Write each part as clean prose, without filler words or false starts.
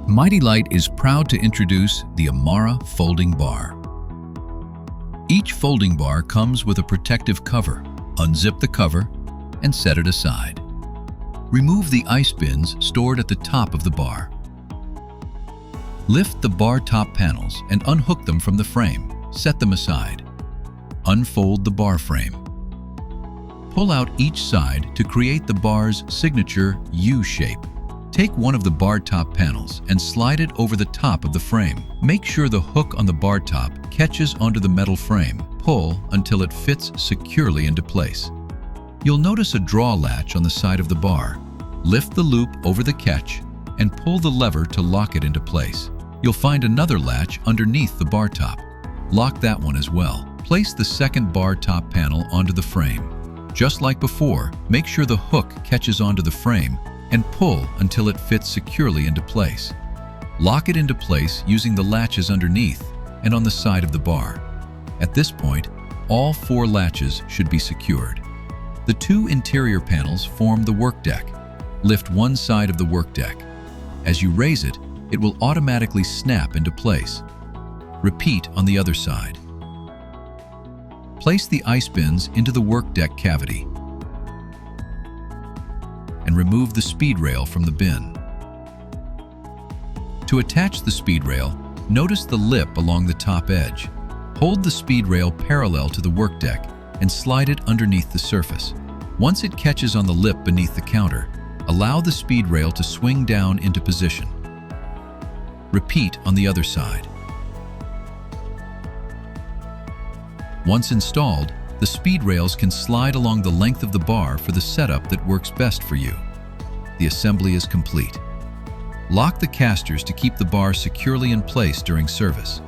MityLite is proud to introduce the Imara Folding Bar. Each folding bar comes with a protective cover. Unzip the cover and set it aside. Remove the ice bins stored at the top of the bar. Lift the bar top panels and unhook them from the frame. Set them aside. Unfold the bar frame. Pull out each side to create the bar's signature U shape. Take one of the bar top panels and slide it over the top of the frame. Make sure the hook on the bar top catches onto the metal frame. Pull until it fits securely into place. You'll notice a draw latch on the side of the bar. Lift the loop over the catch and pull the lever to lock it into place. You'll find another latch underneath the bar top. Lock that one as well. Place the second bar top panel onto the frame. Just like before, make sure the hook catches onto the frame and pull until it fits securely into place. Lock it into place using the latches underneath and on the side of the bar. At this point, all 4 latches should be secured. The 2 interior panels form the work deck. Lift one side of the work deck. As you raise it, it will automatically snap into place. Repeat on the other side. Place the ice bins into the work deck cavity and remove the speed rail from the bin. To attach the speed rail, notice the lip along the top edge. Hold the speed rail parallel to the work deck and slide it underneath the surface. Once it catches on the lip beneath the counter, allow the speed rail to swing down into position. Repeat on the other side. Once installed, the speed rails can slide along the length of the bar for the setup that works best for you. The assembly is complete. Lock the casters to keep the bar securely in place during service.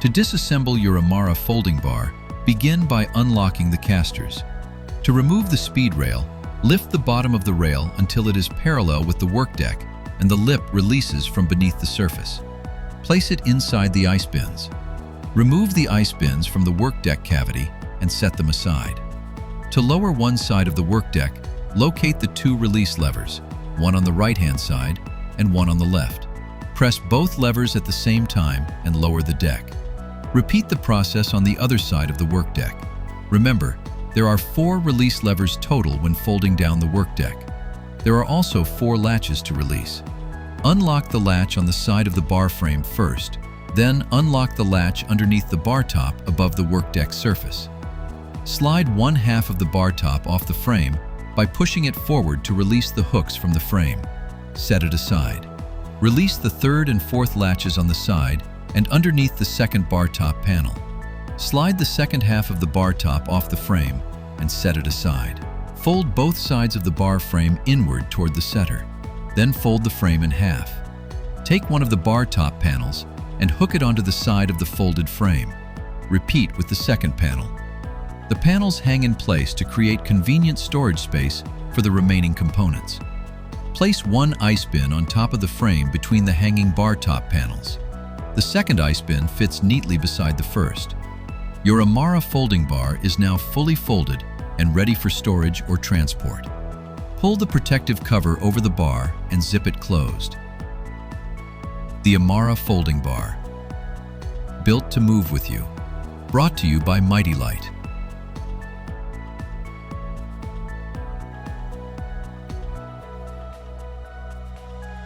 To disassemble your Imara folding bar, begin by unlocking the casters. To remove the speed rail, lift the bottom of the rail until it is parallel with the work deck and the lip releases from beneath the surface. Place it inside the ice bins. Remove the ice bins from the work deck cavity and set them aside. To lower one side of the work deck, locate the 2 release levers, one on the right-hand side and one on the left. Press both levers at the same time and lower the deck. Repeat the process on the other side of the work deck. Remember, there are 4 release levers total when folding down the work deck. There are also 4 latches to release. Unlock the latch on the side of the bar frame first. Then unlock the latch underneath the bar top above the work deck surface. Slide 1/2 of the bar top off the frame by pushing it forward to release the hooks from the frame. Set it aside. Release the 3rd and 4th latches on the side and underneath the second bar top panel. Slide the second half of the bar top off the frame and set it aside. Fold both sides of the bar frame inward toward the center. Then fold the frame in half. Take one of the bar top panels and hook it onto the side of the folded frame. Repeat with the second panel. The panels hang in place to create convenient storage space for the remaining components. Place one ice bin on top of the frame between the hanging bar top panels. The second ice bin fits neatly beside the first. Your Imara folding bar is now fully folded and ready for storage or transport. Pull the protective cover over the bar and zip it closed. The Imara Folding Bar. Built to move with you. Brought to you by MityLite.